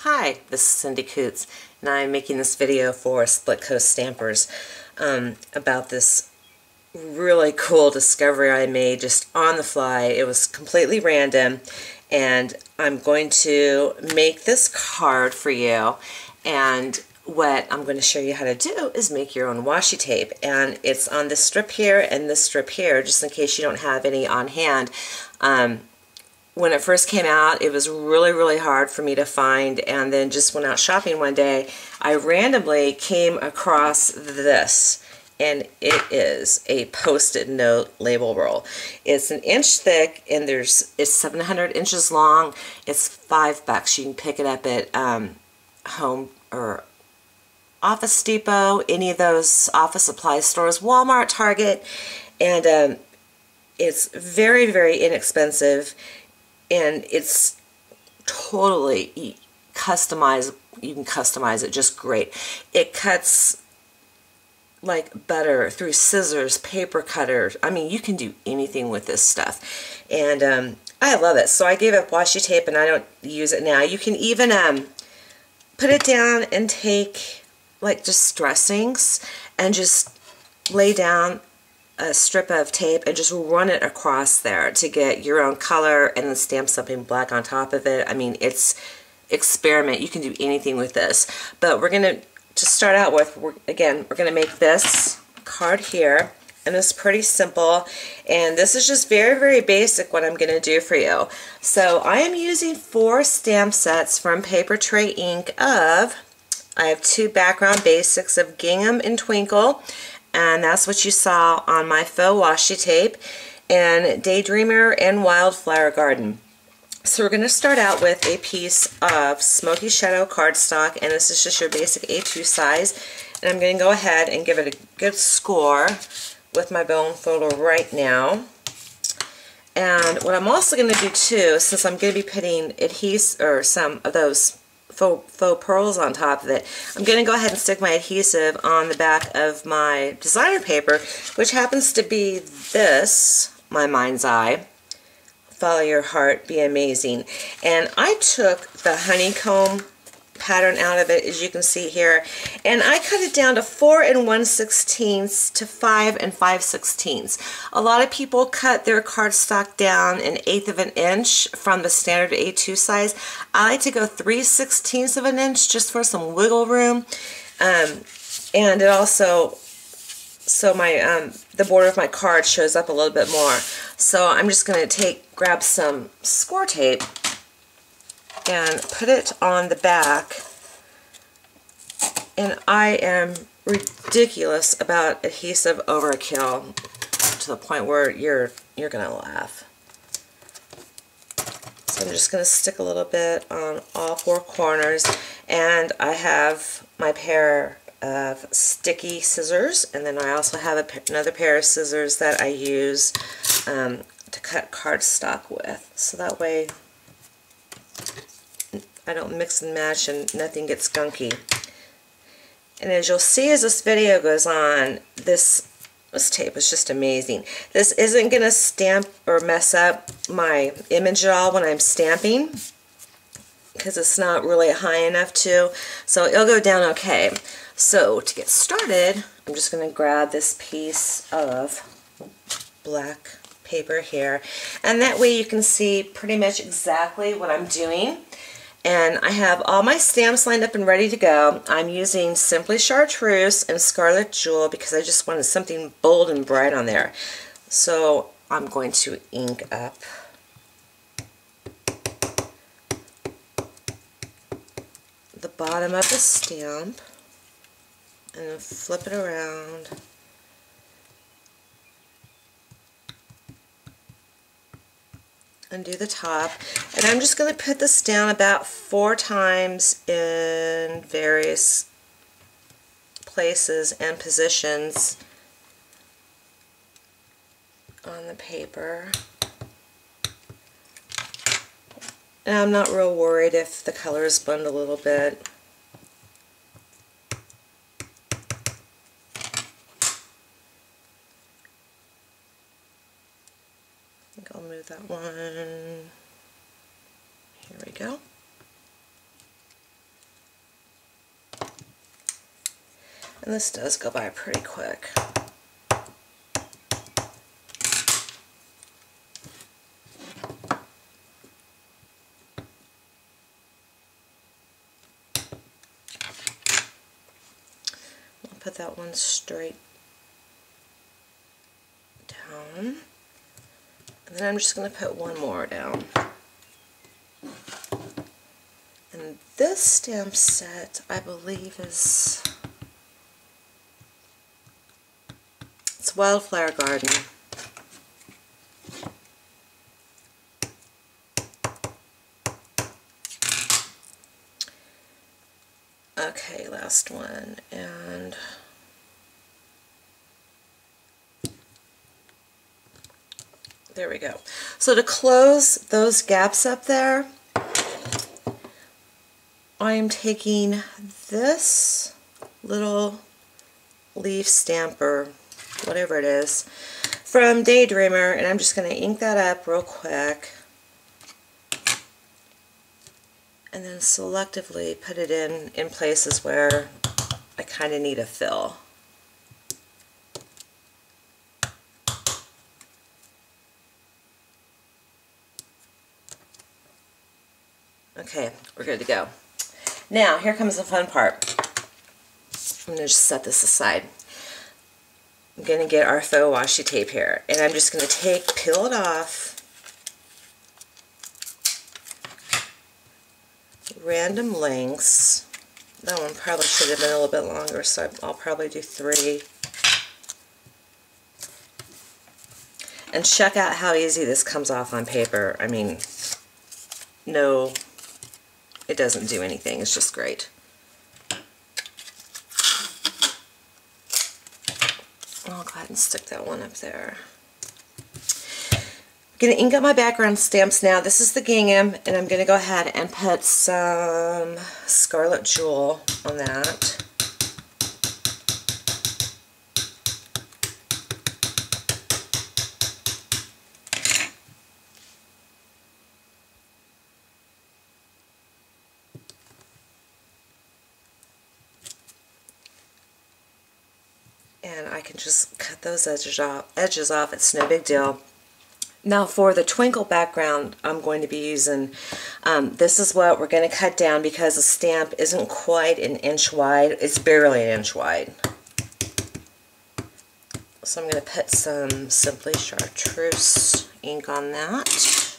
Hi, this is Cindy Coots, and I'm making this video for Splitcoast Stampers about this really cool discovery I made just on the fly. It was completely random, and I'm going to make this card for you, and what I'm going to show you how to do is make your own washi tape, and it's on this strip here and this strip here, just in case you don't have any on hand. When it first came out, it was really hard for me to find, and then just went out shopping one day, I randomly came across this, and it is a Post-it note label roll. It's an inch thick, and it's 700 inches long. It's $5. You can pick it up at Home or Office Depot, any of those office supply stores, Walmart, Target, and it's very inexpensive. And it's totally customized. You can customize it just great. It cuts like butter through scissors, paper cutters. I mean, you can do anything with this stuff. And I love it. So I gave up washi tape and I don't use it now. You can even put it down and take like just dressings and just lay down a strip of tape and just run it across there to get your own color and then stamp something black on top of it. I mean, it's experiment. You can do anything with this. But we're going to start out with, we're going to make this card here, and it's pretty simple, and this is just very basic what I'm going to do for you. So I am using 4 stamp sets from Paper Tray Ink I have 2 background basics of Gingham and Twinkle, and that's what you saw on my Faux Washi tape, and Daydreamer and Wildflower Garden. So we're going to start out with a piece of Smoky Shadow cardstock, and this is just your basic A2 size, and I'm going to go ahead and give it a good score with my bone folder right now. And what I'm also going to do too, since I'm going to be putting adhesive or some of those faux pearls on top of it, I'm going to go ahead and stick my adhesive on the back of my designer paper, which happens to be this, my Mind's Eye, Follow Your Heart, Be Amazing. And I took the honeycomb pattern out of it, as you can see here, and I cut it down to 4 1/16 to 5 5/16. A lot of people cut their cardstock down 1/8 of an inch from the standard A2 size. I like to go 3/16 of an inch just for some wiggle room, and it also, so my the border of my card shows up a little bit more. So I'm just going to grab some score tape and put it on the back, and I am ridiculous about adhesive overkill to the point where you're gonna laugh. So I'm just gonna stick a little bit on all 4 corners, and I have my pair of sticky scissors, and then I also have another pair of scissors that I use to cut cardstock with, so that way I don't mix and match and nothing gets gunky. And as you'll see as this video goes on, this tape is just amazing. This isn't going to stamp or mess up my image at all when I'm stamping, because it's not really high enough to, so it'll go down okay. So to get started, I'm just going to grab this piece of black paper here, and that way you can see pretty much exactly what I'm doing. And I have all my stamps lined up and ready to go. I'm using Simply Chartreuse and Scarlet Jewel because I just wanted something bold and bright on there. So I'm going to ink up the bottom of the stamp and then flip it around. Undo the top, and I'm just going to put this down about 4 times in various places and positions on the paper. And I'm not real worried if the colors blend a little bit. I think I'll move that one. Here we go. And this does go by pretty quick. I'll put that one straight down. And then I'm just going to put one more down. And this stamp set, I believe, is it's Wildflower Garden. Okay, last one, and there we go. So to close those gaps up there, I am taking this little leaf stamper, whatever it is, from Daydreamer, and I'm just going to ink that up real quick and then selectively put it in places where I kind of need a fill. Okay, we're good to go. Now, here comes the fun part. I'm going to just set this aside. I'm going to get our faux washi tape here, and I'm just going to peel it off, random lengths. That one probably should have been a little bit longer, so I'll probably do 3. And check out how easy this comes off on paper. I mean, no, it doesn't do anything. It's just great. I'll go ahead and stick that one up there. I'm going to ink up my background stamps now. This is the gingham, and I'm going to go ahead and put some Scarlet Jewel on that. And I can just cut those edges off. It's no big deal. Now for the twinkle background, I'm going to be using, this is what we're going to cut down because the stamp isn't quite an inch wide. It's barely an inch wide. So I'm going to put some Simply Chartreuse ink on that.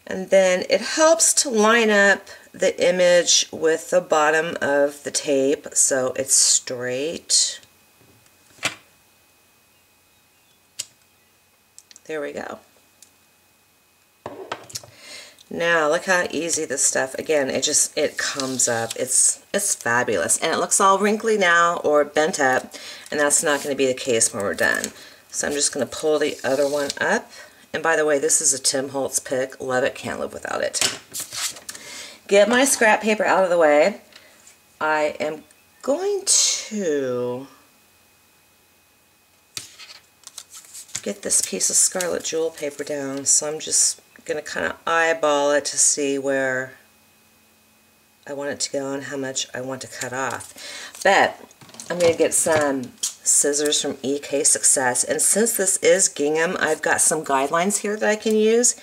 And then it helps to line up the image with the bottom of the tape so it's straight. There we go. Now look how easy this stuff, again, it comes up. It's fabulous. And it looks all wrinkly now or bent up, and that's not going to be the case when we're done. So I'm just going to pull the other one up. And by the way, this is a Tim Holtz pick. Love it, can't live without it. Get my scrap paper out of the way. I am going to get this piece of Scarlet Jewel paper down, so I'm just going to kind of eyeball it to see where I want it to go and how much I want to cut off. But I'm going to get some scissors from EK Success, and since this is gingham, I've got some guidelines here that I can use,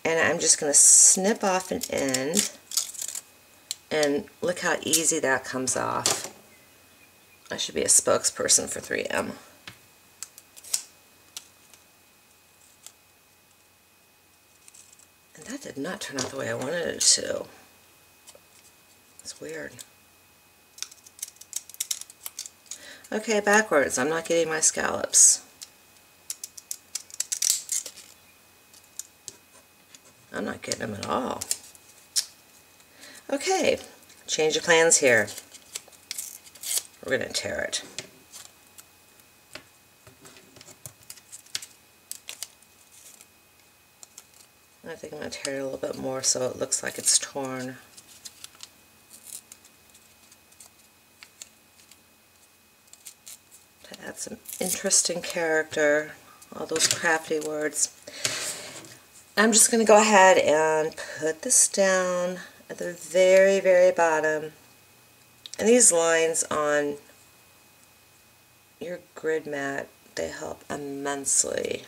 and I'm just going to snip off an end, and look how easy that comes off. I should be a spokesperson for 3M. And that did not turn out the way I wanted it to. It's weird. Okay, backwards. I'm not getting my scallops. I'm not getting them at all. Okay, change of plans here. We're going to tear it. I think I'm going to tear it a little bit more so it looks like it's torn. To add some interesting character, all those crafty words. I'm just going to go ahead and put this down at the very, very bottom And these lines on your grid mat, they help immensely.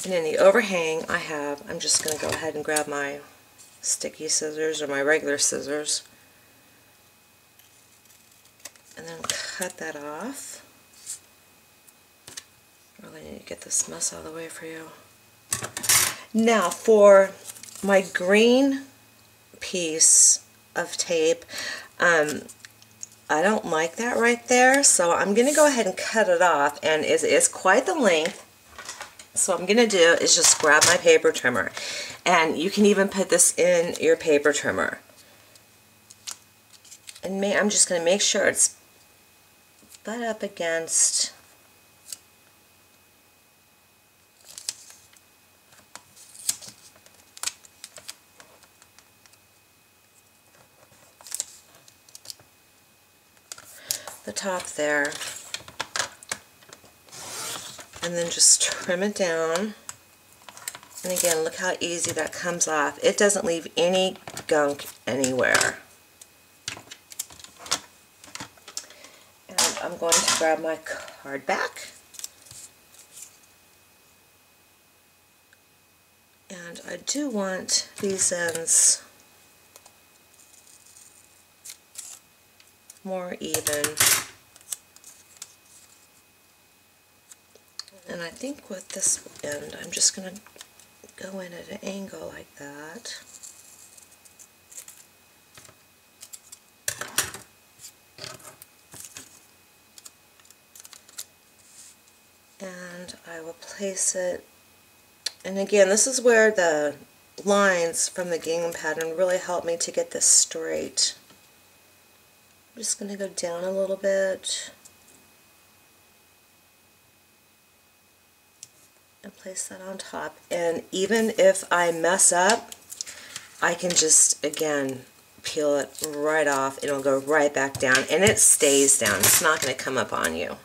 And in the overhang I'm just going to go ahead and grab my sticky scissors or my regular scissors and then cut that off. Really need to get this mess out of the way for you. Now for my green piece of tape, I don't like that right there, so I'm going to go ahead and cut it off, and it's quite the length. So what I'm going to do is just grab my paper trimmer, and you can even put this in your paper trimmer. And I'm just going to make sure it's butt up against the top there, and then just trim it down. And again, look how easy that comes off. It doesn't leave any gunk anywhere. And I'm going to grab my card back, and I do want these ends more even. And I think with this end, I'm just going to go in at an angle like that. And I will place it, and again, this is where the lines from the gingham pattern really help me to get this straight. I'm just going to go down a little bit and place that on top. And even if I mess up, I can just, again, peel it right off. It'll go right back down, and it stays down. It's not going to come up on you.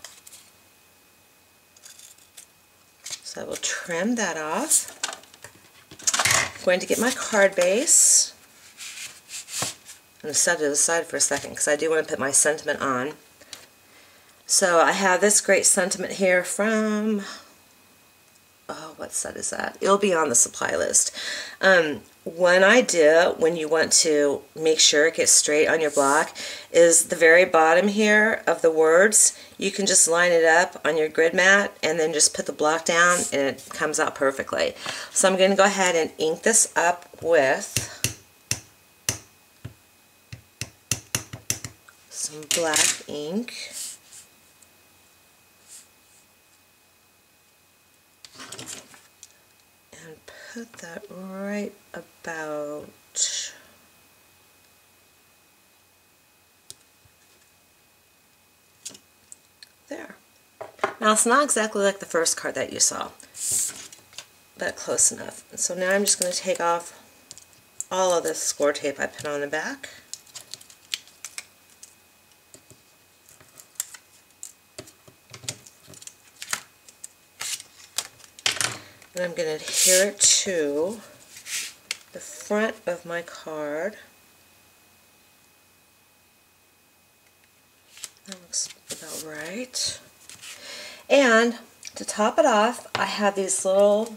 So I will trim that off. I'm going to get my card base. I'm going to set it aside for a second because I do want to put my sentiment on. So I have this great sentiment here from, oh, what set is that? It'll be on the supply list. When you want to make sure it gets straight on your block, is the very bottom here of the words. You can just line it up on your grid mat and then just put the block down, and it comes out perfectly. So I'm going to go ahead and ink this up with some black ink. And put that right about there. Now it's not exactly like the first card that you saw, but close enough. And so now I'm just going to take off all of this score tape I put on the back. And I'm going to adhere it to the front of my card. That looks about right. And to top it off, I have these little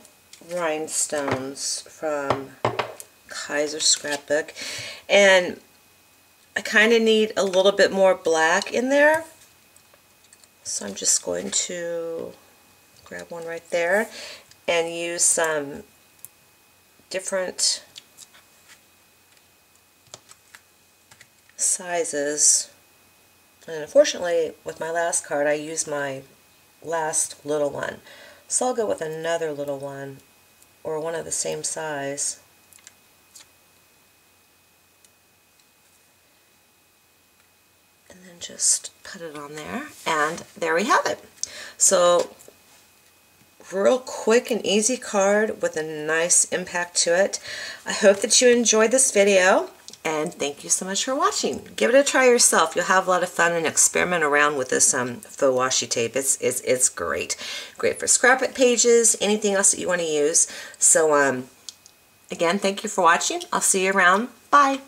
rhinestones from Kaiser Scrapbook. And I kind of need a little bit more black in there. So I'm just going to grab one right there and use some different sizes. And unfortunately, with my last card, I used my last little one. So I'll go with another little one, or one of the same size. And then just put it on there, and there we have it. So, real quick and easy card with a nice impact to it. I hope that you enjoyed this video. And thank you so much for watching. Give it a try yourself. You'll have a lot of fun and experiment around with this faux washi tape. It's great. Great for scrapbook pages, anything else that you want to use. So again, thank you for watching. I'll see you around. Bye.